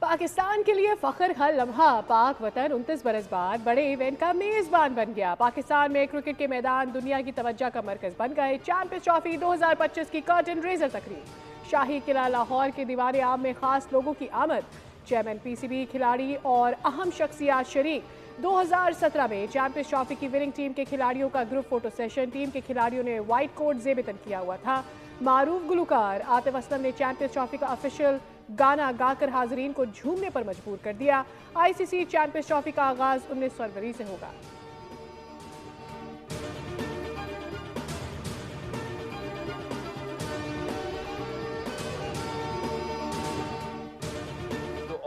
पाकिस्तान के लिए फख्र का लम्हा। पाक वतन 29 बरस बाद बड़े इवेंट का मेज़बान बन गया। पाकिस्तान में क्रिकेट के मैदान दुनिया की तवज्जो का मरकज़ बन गए। चैंपियंस ट्रॉफी 2025 की कर्टन रेजर तकरीब। शाही किला लाहौर के दीवाने आम में खास लोगों की आमद। चेयरमैन PCB, खिलाड़ी और अहम शख्सियात शरीक। 2017 में चैंपियंस ट्रॉफी की विनिंग टीम के खिलाड़ियों का ग्रुप फोटो सेशन। टीम के खिलाड़ियों ने व्हाइट कोट ज़ेब-ए-तन किया हुआ था। मारूफ गुलकार आतिफ असलम ने चैंपियंस ट्रॉफी का ऑफिशियल गाना गाकर हाजरीन को झूमने पर मजबूर कर दिया। ICC चैंपियंस ट्रॉफी का आगाज 19 फरवरी से होगा।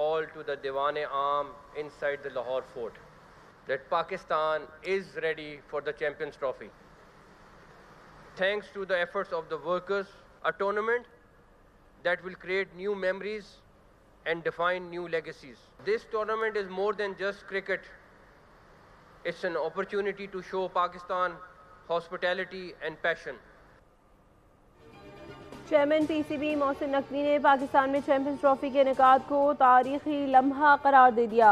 All to the Diwan-e Aam inside the Lahore fort that Pakistan is ready for the Champions Trophy. Thanks to the efforts of the workers, a tournament that will create new memories and define new legacies. This tournament is more than just cricket. It's an opportunity to show Pakistan hospitality and passion. Chairman PCB Mohsin Naqvi ने पाकिस्तान में champions trophy के इनेकाद को तारीखी लम्हा करार दे दिया।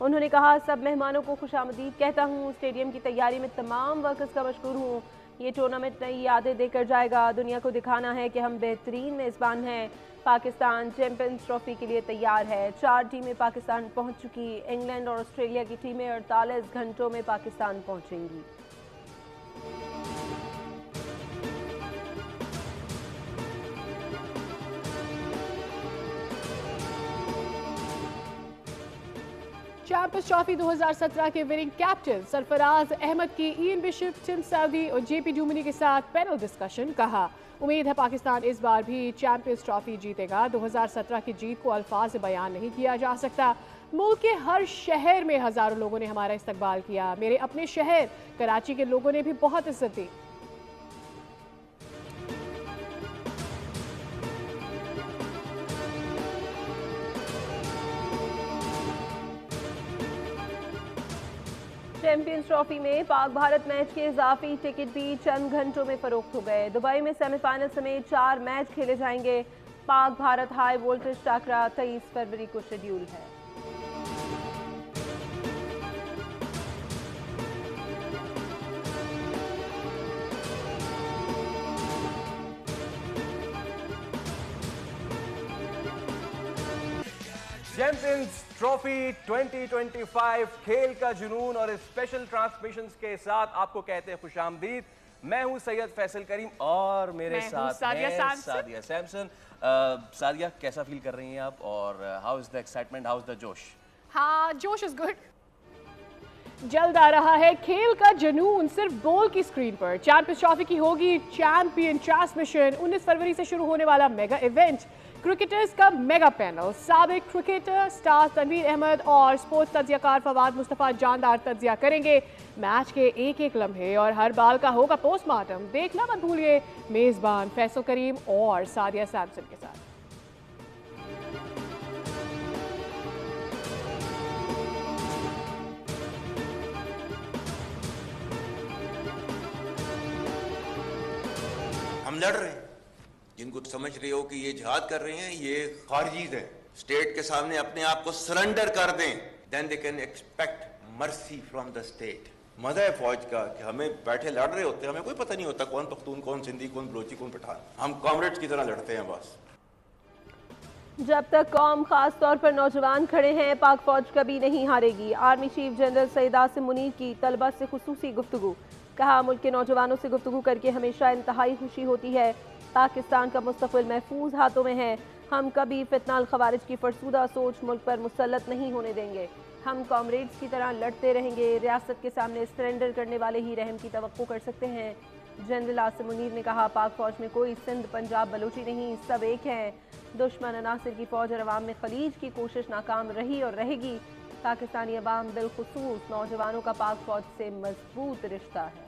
उन्होंने कहा, सब मेहमानों को खुशामदीद कहता हूँ। स्टेडियम की तैयारी में तमाम वर्कर्स का मशकूर हूँ। ये टूर्नामेंट नई यादें देकर जाएगा। दुनिया को दिखाना है कि हम बेहतरीन मेज़बान हैं। पाकिस्तान चैंपियंस ट्रॉफी के लिए तैयार है। 4 टीमें पाकिस्तान पहुँच चुकी। इंग्लैंड और ऑस्ट्रेलिया की टीमें 48 घंटों में पाकिस्तान पहुँचेंगी। चैंपियंस ट्रॉफी 2017 के विनिंग कैप्टन सरफराज अहमद की इयन बिशप, टिम साउदी और JP डुमिनी के साथ पैनल डिस्कशन। कहा, उम्मीद है पाकिस्तान इस बार भी चैंपियंस ट्रॉफी जीतेगा। 2017 की जीत को अल्फाज से बयान नहीं किया जा सकता। मुल्क के हर शहर में हजारों लोगों ने हमारा इस्तकबाल किया। मेरे अपने शहर कराची के लोगों ने भी बहुत इज्जत दी। चैंपियंस ट्रॉफी में पाक भारत मैच के इजाफी टिकट भी चंद घंटों में फरोख्त हो गए। दुबई में सेमीफाइनल समेत 4 मैच खेले जाएंगे। पाक भारत हाई वोल्टेज टाकरा 23 फरवरी को शेड्यूल है। चैंपियंस ट्रॉफी 2025 खेल का जुनून और स्पेशल ट्रांसमिशंस के साथ आपको कहते हैं खुशामदीद। मैं हूं सैयद फैसल करीम और मेरे साथ सादिया सैमसन। सादिया, कैसा फील कर रही हैं आप और how is the excitement, how is the जोश? हाँ, जोश इज गुड। जल्द आ रहा है खेल का जुनून सिर्फ बोल की स्क्रीन पर। चैंपियंस ट्रॉफी की होगी चैंपियन ट्रांसमिशन। 19 फरवरी से शुरू होने वाला मेगा इवेंट, क्रिकेटर्स का मेगा पैनल, साबिक क्रिकेटर स्टार तनवीर अहमद और स्पोर्ट्स तज्जियाकार फवाद मुस्तफ़ा जानदार तज्जिया करेंगे। मैच के एक एक लम्हे और हर बाल का होगा पोस्टमार्टम। देखना मत भूलिए मेजबान फैसल करीम और सादिया सैमसन के साथ। हम लड़ रहे हैं, जिनको समझ रहे हो कि ये जिहाद कर रहे हैं, ये खारजीज हैं। स्टेट के सामने अपने आप को सरेंडर कर दें, then they can expect mercy from the state. मजा है फौज का कि हमें बैठे लड़ रहे होते हैं, हमें कोई पता नहीं होता कौन पख्तून, कौन सिंधी, कौन बलोची, कौन पठान। हम कॉमरेड्स की तरह लड़ते हैं बस। जब तक कौम खास तौर पर नौजवान खड़े हैं, पाक फौज कभी नहीं हारेगी। Army chief general Syed Asim Munir की तलबा से खुसूसी गुफ्तगू। कहा, मुल्क के नौजवानों से गुफ्तगू करके हमेशा इंतहाई खुशी होती है। पाकिस्तान का मुस्तकबिल महफूज हाथों में है। हम कभी फितनाल खवारिज की फरसूदा सोच मुल्क पर मुसल्लत नहीं होने देंगे। हम कॉमरेड्स की तरह लड़ते रहेंगे। रियासत के सामने सरेंडर करने वाले ही रहम की तवक्को कर सकते हैं। जनरल आसिम मुनीर ने कहा, पाक फौज में कोई सिंध, पंजाब, बलूची नहीं, सब एक हैं। दुश्मन अनासिर की फौज और अवाम में खलीज की कोशिश नाकाम रही और रहेगी। पाकिस्तानी अवाम बिलखुसूस नौजवानों का पाक फौज से मजबूत रिश्ता है।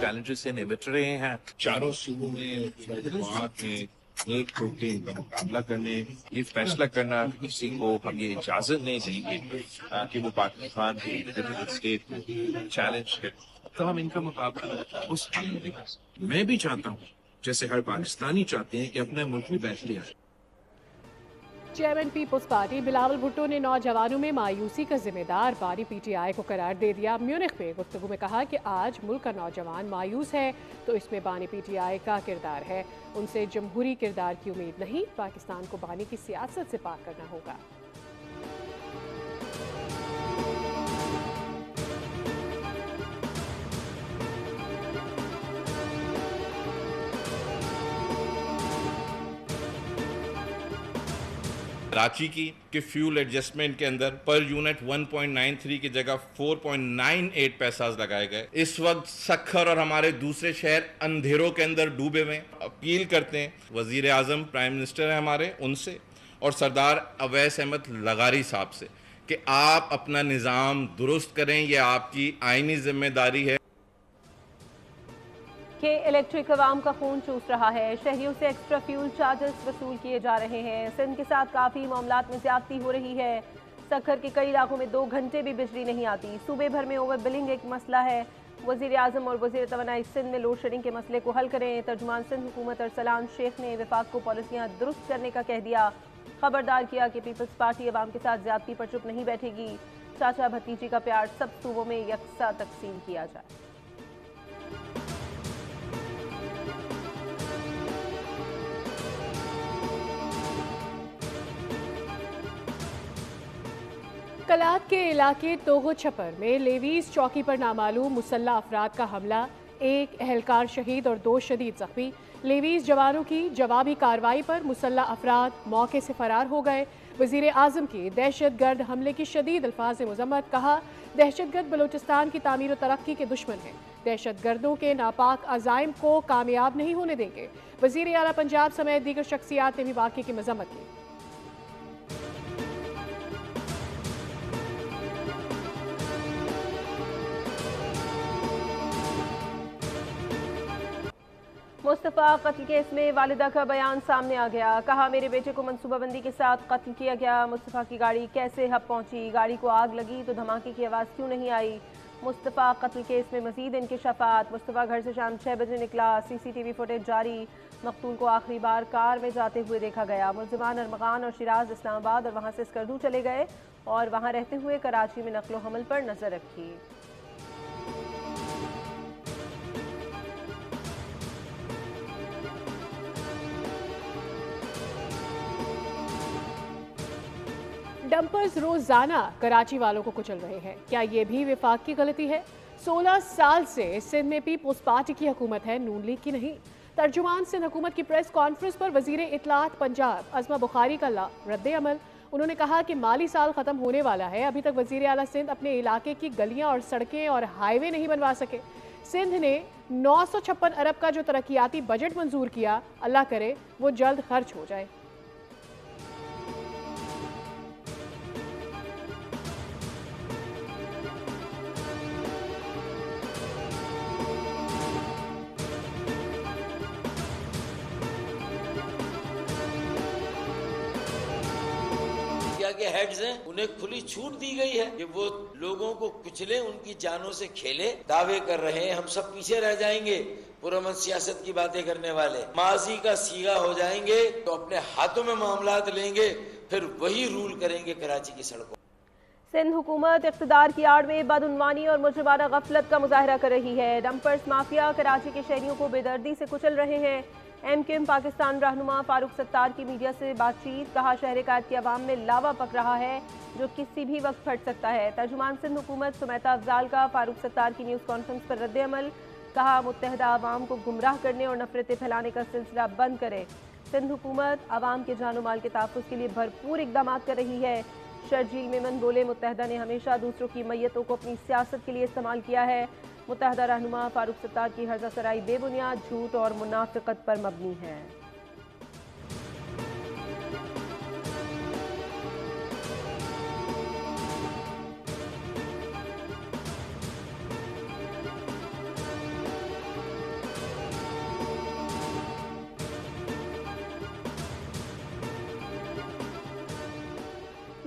चैलेंजेस से निपट रहे हैं। चारों सूबों में एक टीम का मुकाबला करने, ये फैसला करना किसी को हम ये इजाजत नहीं देंगे कि वो पाकिस्तान की स्टेट को चैलेंज करे। तो हम इनका मुकाबला उस हाल में देखें। मैं भी चाहता हूँ, जैसे हर पाकिस्तानी चाहते हैं, कि अपने मुल्क में बैठ लिया। Chairman people's party Bilawal Bhutto ने नौजवानों में मायूसी का जिम्मेदार पार्टी पीटीआई को करार दे दिया। म्यूनिख में गुफ्तगू में कहा कि आज मुल्क का नौजवान मायूस है तो इसमें बानी पीटीआई का किरदार है। उनसे जमहूरी किरदार की उम्मीद नहीं, पाकिस्तान को बानी की सियासत से पाक करना होगा। कराची की कि फ्यूल एडजस्टमेंट के अंदर पर यूनिट 1.93 की जगह 4.98 पैसा लगाए गए। इस वक्त सखर और हमारे दूसरे शहर अंधेरों के अंदर डूबे हुए। अपील करते हैं वजीर आजम, प्राइम मिनिस्टर है हमारे, उनसे और सरदार अवैस अहमद लगारी साहब से कि आप अपना निज़ाम दुरुस्त करें। यह आपकी आईनी जिम्मेदारी है कि इलेक्ट्रिक अवाम का खून चूस रहा है। शहरियों से एक्स्ट्रा फ्यूल चार्जेस वसूल किए जा रहे हैं। सिंध के साथ काफ़ी मामलात में ज्यादती हो रही है। सखर के कई इलाकों में 2 घंटे भी बिजली नहीं आती। सूबे भर में ओवर बिलिंग एक मसला है। वजीर आजम और वजीर तवानाई सिंध में लोड शेडिंग के मसले को हल करें। तर्जुमान सिंध हुकूमत अरसलान शेख ने वफाक को पॉलिसियाँ दुरुस्त करने का कह दिया। खबरदार किया कि पीपल्स पार्टी अवाम के साथ ज्यादती पर चुप नहीं बैठेगी। चाचा भतीजी का प्यार सब सूबों में यकसा तकसीम किया जाए। कलात के इलाके तोहो छपर में लेवीज चौकी पर नामालूम मुसल्ला अफराद का हमला, 1 एहलकार शहीद और 2 शदीद जख्मी। लेवीज जवानों की जवाबी कार्रवाई पर मुसल्ला अफराद मौके से फरार हो गए। वजीर आजम की दहशतगर्द हमले की शदीद अल्फाज मुजम्मत। कहा, दहशतगर्द बलूचिस्तान की तामीर और तरक्की के दुश्मन हैं। दहशतगर्दों के नापाक अजाइम को कामयाब नहीं होने देंगे। वजीर आला पंजाब समेत दीगर शख्सियात ने भी वाक़े की मजम्मत की। मुस्तफ़ा कत्ल केस में वालिदा का बयान सामने आ गया। कहा, मेरे बेटे को मनसूबाबंदी के साथ कत्ल किया गया। मुस्तफ़ा की गाड़ी कैसे हब पहुंची? गाड़ी को आग लगी तो धमाके की आवाज़ क्यों नहीं आई? मुस्तफ़ा कत्ल केस में मजीद इंकिशाफात। मुस्तफ़ा घर से शाम 6 बजे निकला। CCTV फुटेज जारी। मकतूल को आखिरी बार कार में जाते हुए देखा गया। मुलजिमान अरमगान और शिराज इस्लामाबाद और वहाँ से स्कर्दू चले गए और वहाँ रहते हुए कराची में नकलो हमल पर नजर रखी। डंपर्स रोजाना कराची वालों को कुचल रहे हैं। क्या ये भी विफाक की गलती है? 16 साल से सिंध में पीपल्स पार्टी की हुकूमत है, नून लीग की नहीं। तर्जुमान सिंध हुकूमत की प्रेस कॉन्फ्रेंस पर वजीर इत्तलात पंजाब अज़मा बुखारी का रद्द अमल। उन्होंने कहा कि माली साल खत्म होने वाला है, अभी तक वजीर आला सिंध अपने इलाके की गलियां और सड़कें और हाईवे नहीं बनवा सके। सिंध ने 956 अरब का जो तरक्याती बजट मंजूर किया, अल्लाह करे वो जल्द खर्च हो जाए। के हेड्स हैं, उन्हें खुली छूट दी गई है कि वो लोगों को कुचले, उनकी जानों से खेले। दावे कर रहे हैं हम सब पीछे रह जाएंगे, पुरअमन सियासत की बातें करने वाले माजी का सीगा हो जाएंगे तो अपने हाथों में मामलात लेंगे, फिर वही रूल करेंगे कराची की सड़कों। सिंध हुकूमत इक़्तिदार की आड़ में बदउनवानी और मुजरिमाना गफलत का मुजाहरा कर रही है। डंपर्स माफिया कराची के शहरियों को बेदर्दी से कुचल रहे हैं। MKM पाकिस्तान रहनुमा फारूक सत्तार की मीडिया से बातचीत। कहा, शहर कायद की आवाम में लावा पक रहा है जो किसी भी वक्त फट सकता है। तर्जुमान सिंध हुकूमत सुमैता अफजाल का फारूक सत्तार की न्यूज़ कॉन्फ्रेंस पर रद्द अमल। कहा, मुत्तहदा आवाम को गुमराह करने और नफरतें फैलाने का सिलसिला बंद करे। सिंध हुकूमत आवाम के जानो माल के तहफ़्फ़ुज़ के लिए भरपूर इक़दाम कर रही है। शर्जील मेमन बोले, मुत्तहदा ने हमेशा दूसरों की मैयतों को अपनी सियासत के लिए इस्तेमाल किया है। मुत्तहदा रहनुमा फारूक सत्तार की हर्जा सराई बेबुनियाद, झूठ और मुनाफिकत पर मबनी है।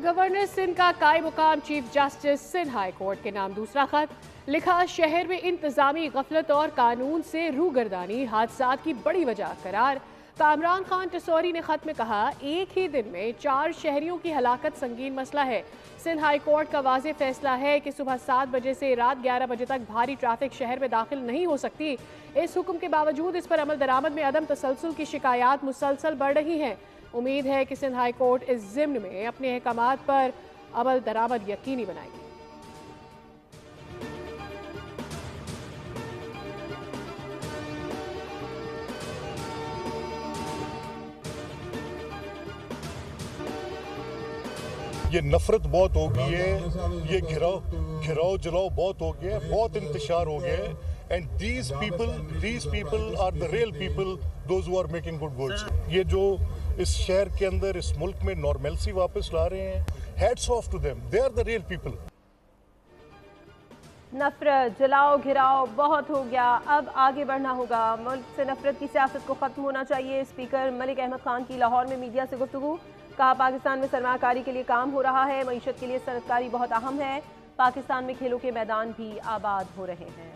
गवर्नर सिंध का कायम मुकाम chief justice Sindh high court के नाम दूसरा खत लिखा। शहर में इंतजामी गफलत और कानून से रूगर्दानी हादसात की बड़ी वजह करार। कामरान खान टसौरी ने खत में कहा, एक ही दिन में 4 शहरियों की हलाकत संगीन मसला है। सिंध हाई कोर्ट का वाज़ेह फैसला है कि सुबह 7 बजे से रात 11 बजे तक भारी ट्रैफिक शहर में दाखिल नहीं हो सकती। इस हुक्म के बावजूद इस पर अमल दरामद में अदम तसलसल की शिकायत मुसलसल बढ़ रही हैं। उम्मीद है कि सिंध हाई कोर्ट इस ज़िम्न में अपने अहकामात पर अमल दरामद यकीनी बनाएगी। ये नफरत बहुत हो गई है, ये घिराव जलाओ बहुत हो गया है, बहुत इंतशार हो गया है। And these people are the real people, those who are making good goods. ये जो इस शहर के अंदर, इस मुल्क में नॉर्मलसी वापस ला रहे हैं, hats off to them, they are the real people. नफरत जलाओ घिराव बहुत हो गया, अब आगे बढ़ना होगा। मुल्क से नफरत की सियासत को ख़त्म होना चाहिए। स्पीकर मलिक अहमद खान की लाहौर में मीडिया से गुफ्तगू। कहा, पाकिस्तान में सरमाकारी के लिए काम हो रहा है, मईशत के लिए सनअतकारी बहुत अहम है। पाकिस्तान में खेलों के मैदान भी आबाद हो रहे हैं।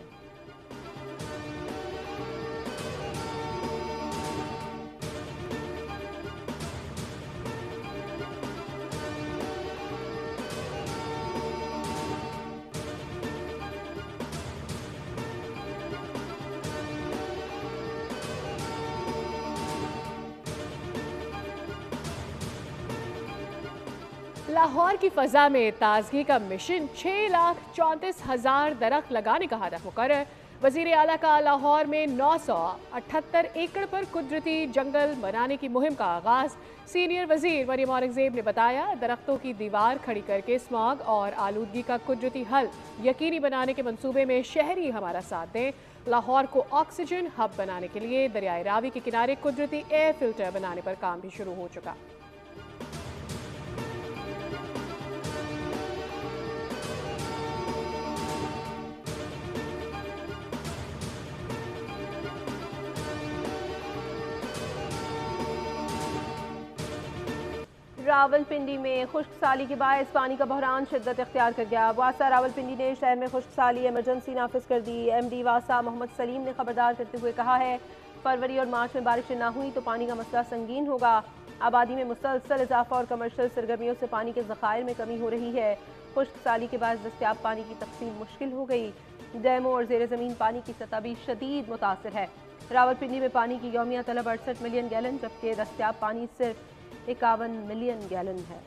लाहौर की फ़ज़ा में ताज़गी का मिशन 6,34,000 दरख्त लगाने का हदफ मुकर्रर। वज़ीर आला का लाहौर में 978 एकड़ पर कुदरती जंगल बनाने की मुहिम का आगाज़। सीनियर वज़ीर मरियम औरंगज़ेब ने बताया, दरख्तों की दीवार खड़ी करके स्मॉग और आलूदगी का कुदरती हल यकीनी बनाने के मंसूबे में शहरी हमारा साथ दें। लाहौर को ऑक्सीजन हब बनाने के लिए दरियाए रावी के किनारे कुदरती एयर फिल्टर बनाने पर काम भी शुरू हो चुका। रावलपिंडी में खुश्क साली के बायस पानी का बहरान शिद्दत इख्तियार कर गया। वासा रावलपिंडी ने शहर में खुश्क साली इमरजेंसी नाफिज कर दी। MD वासा मोहम्मद सलीम ने खबरदार करते हुए कहा है, फरवरी और मार्च में बारिशें ना हुई तो पानी का मसला संगीन होगा। आबादी में मुसलसल इजाफा और कमर्शियल सरगर्मियों से पानी के ज़खायर में कमी हो रही है। खुश्क साली के बाद दस्तियाब पानी की तकसीम मुश्किल हो गई। डैमों और ज़ेर ज़मीन पानी की सतह भी शदीद मुतासर है। रावलपिंडी में पानी की यौमिया तलब 68 मिलियन गैलन, जबकि दस्तियाब पानी सिर्फ 51 मिलियन गैलन है।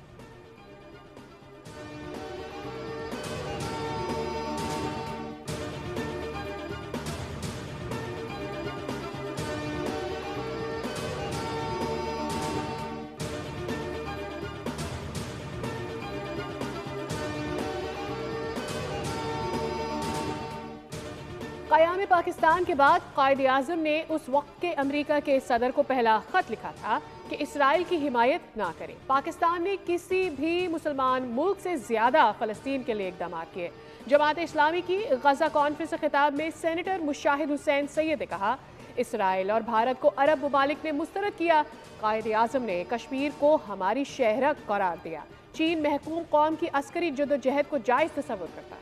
क़याम पाकिस्तान के बाद कायद आज़म ने उस वक्त के अमरीका के सदर को पहला ख़त लिखा था कि इसराइल की हिमायत ना करें। पाकिस्तान ने किसी भी मुसलमान मुल्क से ज़्यादा फ़लस्तीन के लिए इक़दाम किए। जमात इस्लामी की गज़ा कॉन्फ्रेंस से खिताब में सेनेटर मुशाहिद हुसैन सैयद ने कहा, इसराइल और भारत को अरब ममालिक ने मुस्तरद किया। कायद आज़म ने कश्मीर को हमारी शहरक करार दिया। चीन महकूम कौम की अस्करी जद्दोजहद को जायज़ तस्वुर करता है।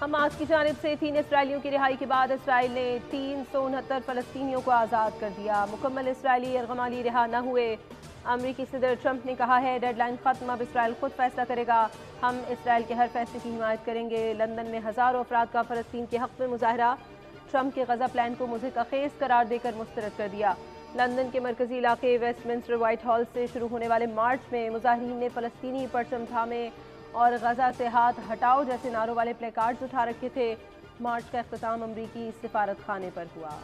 हमास की जानिब से 3 इसराइलियों की रिहाई के बाद इसराइल ने 369 फ़लस्तीनियों को आज़ाद कर दिया। मुकम्मल इसराइली यरगमाली रिहा न हुए। अमरीकी सदर ट्रंप ने कहा है, डेडलाइन ख़त्म, अब इसराइल खुद फैसला करेगा। हम इसराइल के हर फैसले की हिमायत करेंगे। लंदन में हज़ारों अफराद का फ़लस्तीन के हक़ में मुजाहरा। ट्रंप के गज़ा प्लान को मुज़हिक़ करार देकर मुस्तरद कर दिया। लंदन के मरकज़ी इलाके वेस्टमिंस्टर व्हाइट हॉल से शुरू होने वाले मार्च में मुजाहिरीन ने फ़लस्तीनी परचम थामे और गज़ा से हाथ हटाओ जैसे नारों वाले प्ले कार्ड्स उठा रखे थे। मार्च का इख्तिताम अमरीकी सिफारत खाने पर हुआ।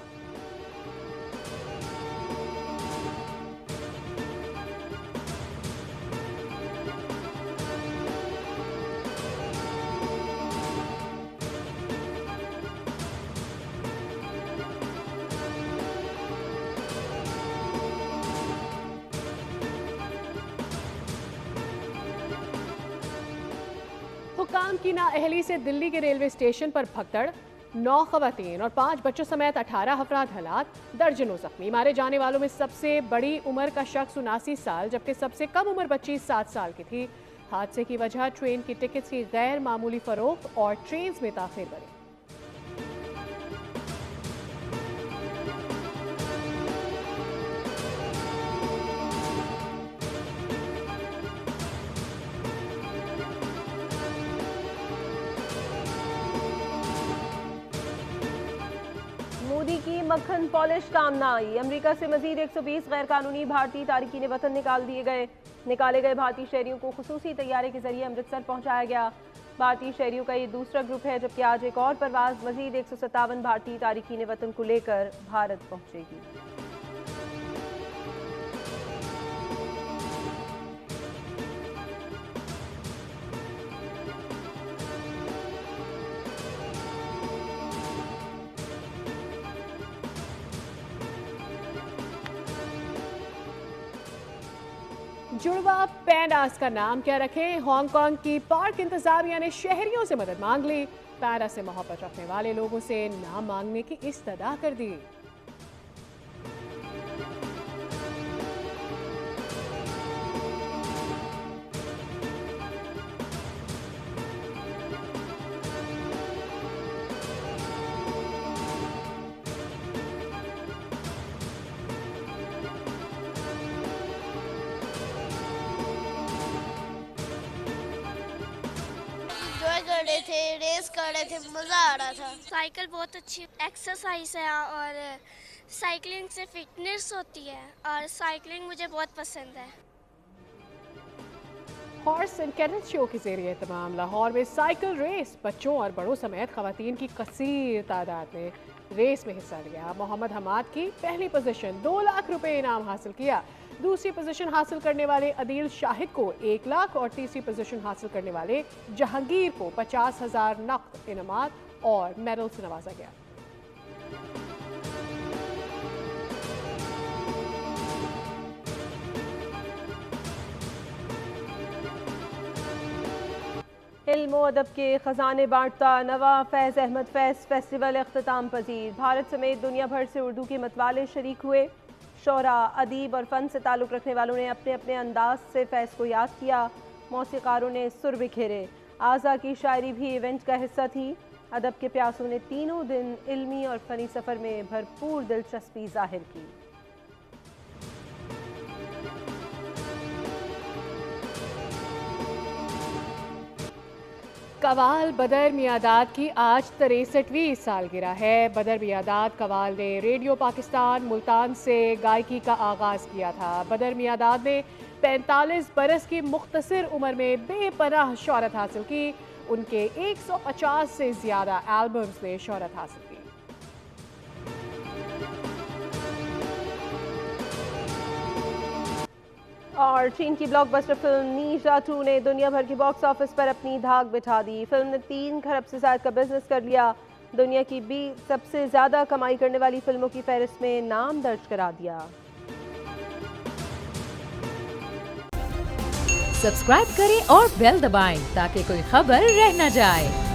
हुकाम की नाअहली से दिल्ली के रेलवे स्टेशन पर भगदड़, 9 खवातीन और 5 बच्चों समेत 18 अफराद हलाक, दर्जनों जख्मी। मारे जाने वालों में सबसे बड़ी उम्र का शख्स 79 साल जबकि सबसे कम उम्र बच्ची 7 साल की थी। हादसे की वजह ट्रेन की टिकट्स की गैर मामूली फरोख्त और ट्रेन में ताखिर बनी। मोदी की मक्खन पॉलिश काम न आई। अमेरिका से मजीद 120 गैर कानूनी भारतीय तारकीन वतन निकाले गए भारतीय शहरियों को खुसूसी तैयारे के जरिए अमृतसर पहुंचाया गया। भारतीय शहरियों का ये दूसरा ग्रुप है, जबकि आज एक और परवाज मजीद 157 भारतीय तारकीन वतन को लेकर भारत पहुंचेगी। जुड़वा पैंडास का नाम क्या रखें? हांगकांग की पार्क इंतजामिया ने शहरियों से मदद मांग ली। पैंडा से मोहब्बत रखने वाले लोगों से नाम मांगने की इस्तदा कर दी। कर रहे थे, रेस कर रहे थे, मज़ा आ रहा था। साइकिल बहुत अच्छी एक्सरसाइज है और साइकिलिंग से फिटनेस होती है और साइकिलिंग मुझे बहुत पसंद है। हॉर्स एंड कैरेट शो के जरिए तमाम लाहौर में साइकिल रेस, बच्चों और बड़ों समेत खवातीन की कसीर तादाद ने रेस में हिस्सा लिया। मोहम्मद हमाद की पहली पोजीशन, 2 लाख रुपए इनाम हासिल किया। दूसरी पोजीशन हासिल करने वाले अदील शाहिद को 1 लाख और तीसरी पोजीशन हासिल करने वाले जहांगीर को 50,000 नकद इनामात और मेडल से नवाजा गया। इल्म व अदब के खजाने बांटता नवा फैज़ अहमद फैज़ फेस्टिवल अख्ताम पजीर। भारत समेत दुनिया भर से उर्दू के मतवाले शरीक हुए। शोरा, अदीब और फ़न से ताल्लुक़ रखने वालों ने अपने अपने अंदाज से फैज़ को याद किया। मौसीक़ारों ने सुर बिखेरे। आज़ा की शायरी भी इवेंट का हिस्सा थी। अदब के प्यासों ने तीनों दिन इल्मी और फ़नी सफ़र में भरपूर दिलचस्पी जाहिर की। कवाल बदर मियादाद की आज 63वीं सालगिरह है। बदर मियादाद कवाल ने रेडियो पाकिस्तान मुल्तान से गायकी का आगाज़ किया था। बदर मियादाद ने 45 बरस की मुख्तसर उम्र में बेपनाह शोहरत हासिल की। उनके 150 से ज़्यादा एल्बम्स ने शोहरत हासिल की। और चीन की ब्लॉकबस्टर फिल्म नी जा 2 ने दुनिया भर के बॉक्स ऑफिस पर अपनी धाक बिठा दी। फिल्म ने 3 खरब से ज़्यादा का बिजनेस कर लिया। दुनिया की 20 सबसे ज़्यादा कमाई करने वाली फिल्मों की फहरिस्त में नाम दर्ज करा दिया। सब्सक्राइब करें और बेल दबाएं ताकि कोई खबर रह न जाए।